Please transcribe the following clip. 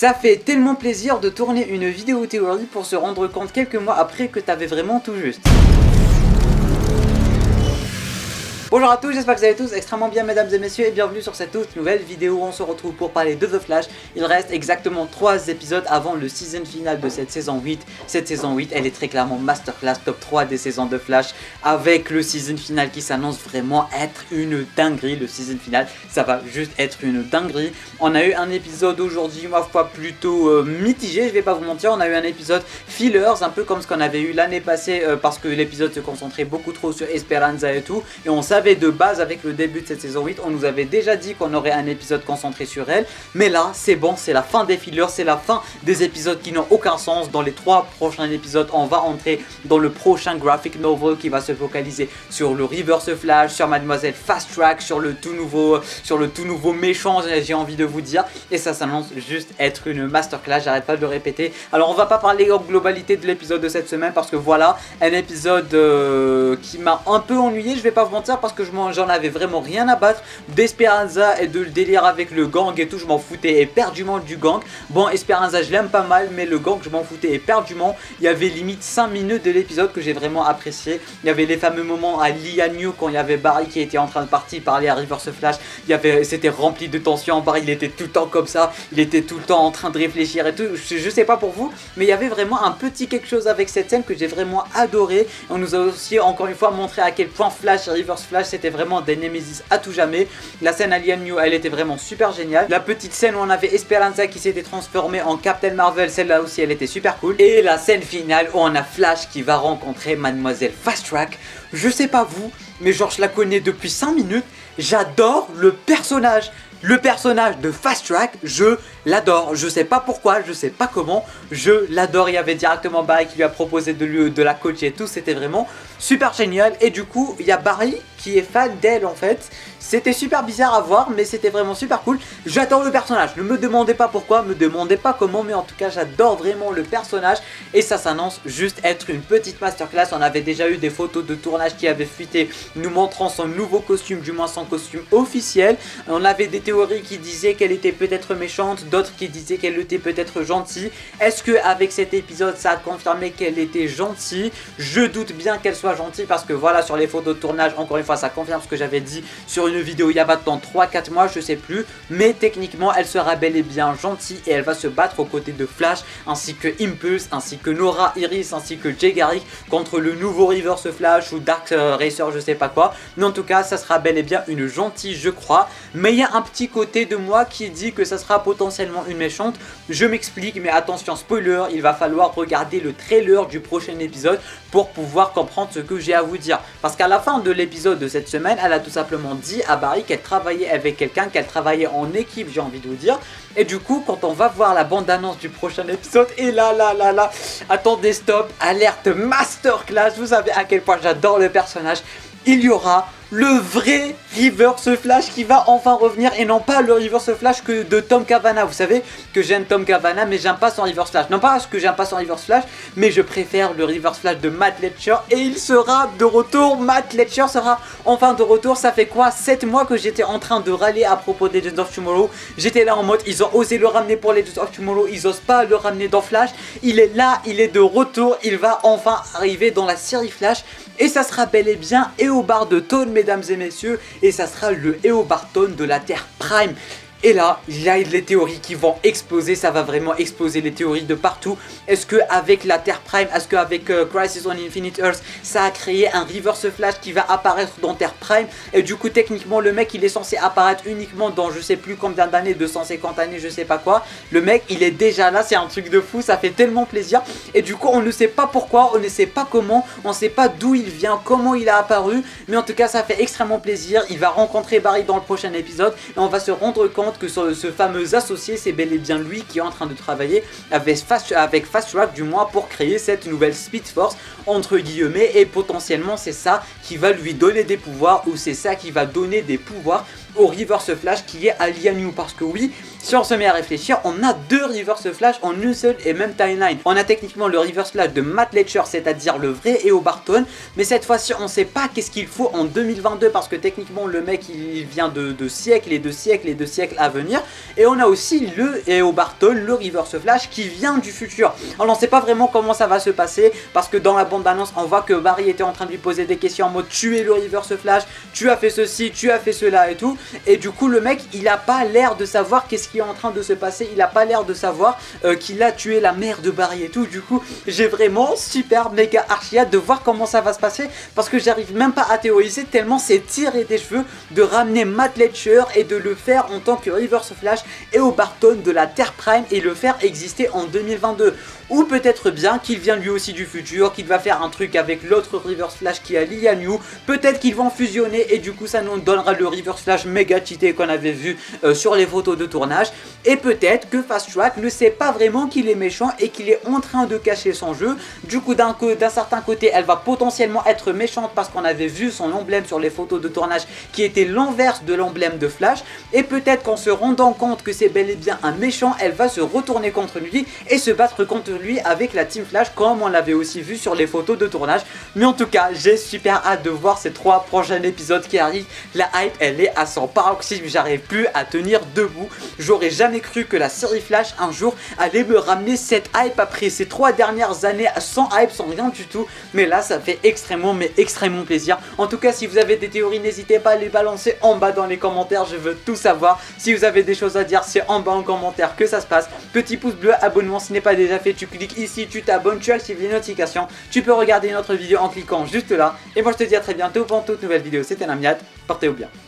Ça fait tellement plaisir de tourner une vidéo théorie pour se rendre compte quelques mois après que t'avais vraiment tout juste. Bonjour à tous, j'espère que vous allez tous extrêmement bien mesdames et messieurs et bienvenue sur cette toute nouvelle vidéo où on se retrouve pour parler de The Flash. Il reste exactement 3 épisodes avant le season final de cette saison 8. Cette saison 8 elle est très clairement masterclass, top 3 des saisons de Flash, avec le season final qui s'annonce vraiment être une dinguerie. Le season final ça va juste être une dinguerie. On a eu un épisode aujourd'hui, ma foi plutôt mitigé, je vais pas vous mentir. On a eu un épisode fillers, un peu comme ce qu'on avait eu l'année passée parce que l'épisode se concentrait beaucoup trop sur Esperanza et tout, et on savait de base avec le début de cette saison 8, on nous avait déjà dit qu'on aurait un épisode concentré sur elle, mais là c'est bon, c'est la fin des fillers, c'est la fin des épisodes qui n'ont aucun sens. Dans les 3 prochains épisodes on va entrer dans le prochain graphic novel qui va se focaliser sur le Reverse Flash, sur Mademoiselle Fast Track, sur le tout nouveau méchant, j'ai envie de vous dire, et ça s'annonce juste être une masterclass, j'arrête pas de le répéter. Alors on va pas parler en globalité de l'épisode de cette semaine parce que voilà, un épisode qui m'a un peu ennuyé, je vais pas vous mentir, parce que j'en avais vraiment rien à battre d'Esperanza et de le délire avec le gang et tout, je m'en foutais éperdument du gang. Bon, Esperanza je l'aime pas mal, mais le gang je m'en foutais éperdument. Il y avait limite 5 minutes de l'épisode que j'ai vraiment apprécié. Il y avait les fameux moments à Lianyu quand il y avait Barry qui était en train de partir parler à Reverse Flash. C'était rempli de tension, Barry il était tout le temps comme ça, il était tout le temps en train de réfléchir et tout. Je sais pas pour vous, mais il y avait vraiment un petit quelque chose avec cette scène que j'ai vraiment adoré. On nous a aussi encore une fois montré à quel point Flash et Reverse Flash c'était vraiment des Nemesis à tout jamais. La scène à Lianyu elle était vraiment super géniale. La petite scène où on avait Esperanza qui s'était transformée en Captain Marvel, celle-là aussi elle était super cool. Et la scène finale où on a Flash qui va rencontrer Mademoiselle Fast Track. Je sais pas vous, mais genre je la connais depuis 5 minutes. J'adore le personnage. Le personnage de Fast Track, je l'adore. Je sais pas pourquoi, je sais pas comment, je l'adore. Il y avait directement Barry qui lui a proposé de la coacher et tout. C'était vraiment super génial. Et du coup, il y a Barry qui est fan d'elle en fait. C'était super bizarre à voir, mais c'était vraiment super cool. J'adore le personnage. Ne me demandez pas pourquoi, me demandez pas comment, mais en tout cas, j'adore vraiment le personnage. Et ça s'annonce juste être une petite masterclass. On avait déjà eu des photos de tournage qui avaient fuité, nous montrant son nouveau costume, du moins son costume officiel. On avait des théories qui disaient qu'elle était peut-être méchante, d'autres qui disaient qu'elle était peut-être gentille. Est-ce que avec cet épisode, ça a confirmé qu'elle était gentille? Je doute bien qu'elle soit gentille parce que voilà, sur les photos de tournage, encore une fois, ça confirme ce que j'avais dit sur une vidéo il y a maintenant 3-4 mois, je sais plus, mais techniquement elle sera bel et bien gentille et elle va se battre aux côtés de Flash ainsi que Impulse, ainsi que Nora Iris, ainsi que Jay Garrick contre le nouveau Reverse Flash ou Dark Racer, je sais pas quoi, mais en tout cas ça sera bel et bien une gentille je crois. Mais il y a un petit côté de moi qui dit que ça sera potentiellement une méchante. Je m'explique, mais attention spoiler, il va falloir regarder le trailer du prochain épisode pour pouvoir comprendre ce que j'ai à vous dire, parce qu'à la fin de l'épisode de cette semaine elle a tout simplement dit à Barry qu'elle travaillait avec quelqu'un, qu'elle travaillait en équipe, j'ai envie de vous dire. Et du coup quand on va voir la bande annonce du prochain épisode, et là attendez, stop, alerte masterclass, vous savez à quel point j'adore le personnage. Il y aura le vrai Reverse Flash qui va enfin revenir, et non pas le Reverse Flash que de Tom Cavanagh. Vous savez que j'aime Tom Cavanagh, mais j'aime pas son Reverse Flash. Non pas parce que j'aime pas son Reverse Flash, mais je préfère le Reverse Flash de Matt Letscher, et il sera de retour. Matt Letscher sera enfin de retour. Ça fait quoi, 7 mois que j'étais en train de râler à propos des Legends of Tomorrow. J'étais là en mode, ils ont osé le ramener pour les Legends of Tomorrow, ils osent pas le ramener dans Flash. Il est là, il est de retour, il va enfin arriver dans la série Flash. Et ça sera bel et bien Eobard Thawne, mesdames et messieurs, et ça sera le Eobard Thawne de la Terre Prime. Et là, il y a les théories qui vont exploser, ça va vraiment exploser les théories de partout. Est-ce qu'avec la Terre Prime, est-ce qu'avec Crisis on Infinite Earth, ça a créé un Reverse Flash qui va apparaître dans Terre Prime? Et du coup, techniquement, le mec, il est censé apparaître uniquement dans je sais plus combien d'années, 250 années, je sais pas quoi. Le mec, il est déjà là, c'est un truc de fou, ça fait tellement plaisir. Et du coup, on ne sait pas pourquoi, on ne sait pas comment, on ne sait pas d'où il vient, comment il a apparu. Mais en tout cas, ça fait extrêmement plaisir. Il va rencontrer Barry dans le prochain épisode et on va se rendre compte que ce fameux associé, c'est bel et bien lui qui est en train de travailler avec Fast Track du moins pour créer cette nouvelle Speed Force entre guillemets, et potentiellement c'est ça qui va lui donner des pouvoirs, ou c'est ça qui va donner des pouvoirs au Reverse Flash qui est à Lian Yu. Parce que oui, si on se met à réfléchir, on a deux Reverse Flash en une seule et même timeline. On a techniquement le Reverse Flash de Matt Letcher, c'est-à-dire le vrai EO Barton, mais cette fois-ci on sait pas qu'est-ce qu'il faut en 2022 parce que techniquement le mec il vient de siècles et de siècles et de siècles à venir. Et on a aussi le EO Barton, le Reverse Flash qui vient du futur. Alors on sait pas vraiment comment ça va se passer parce que dans la bande d'annonce on voit que Barry était en train de lui poser des questions en mode tu es le Reverse Flash, tu as fait ceci, tu as fait cela et tout. Et du coup le mec il a pas l'air de savoir qu'est-ce qui est en train de se passer, il a pas l'air de savoir qu'il a tué la mère de Barry et tout. Du coup j'ai vraiment super méga archi hâte de voir comment ça va se passer parce que j'arrive même pas à théoriser tellement c'est tiré des cheveux de ramener Matt Letcher et de le faire en tant que Reverse Flash et au Barton de la Terre Prime et le faire exister en 2022. Ou peut-être bien qu'il vient lui aussi du futur, qu'il va faire un truc avec l'autre Reverse Flash qui a Lian Yu. Peut-être qu'ils vont fusionner et du coup ça nous donnera le Reverse Flash méga cheaté qu'on avait vu sur les photos de tournage. Et peut-être que Fast Track ne sait pas vraiment qu'il est méchant et qu'il est en train de cacher son jeu. Du coup d'un certain côté elle va potentiellement être méchante parce qu'on avait vu son emblème sur les photos de tournage qui était l'inverse de l'emblème de Flash. Et peut-être qu'en se rendant compte que c'est bel et bien un méchant, elle va se retourner contre lui et se battre contre lui avec la Team Flash comme on l'avait aussi vu sur les photos de tournage. Mais en tout cas j'ai super hâte de voir ces 3 prochains épisodes qui arrivent. La hype elle est à son paroxysme, j'arrive plus à tenir debout. J'aurais jamais cru que la série Flash un jour allait me ramener cette hype après ces 3 dernières années sans hype, sans rien du tout. Mais là ça fait extrêmement mais extrêmement plaisir. En tout cas si vous avez des théories n'hésitez pas à les balancer en bas dans les commentaires, je veux tout savoir. Si vous avez des choses à dire c'est en bas en commentaire que ça se passe. Petit pouce bleu, abonnement si ce n'est pas déjà fait, tu cliques ici, tu t'abonnes, tu actives les notifications. Tu peux regarder une autre vidéo en cliquant juste là. Et moi je te dis à très bientôt pour une toute nouvelle vidéo, c'était Namiat, portez-vous bien.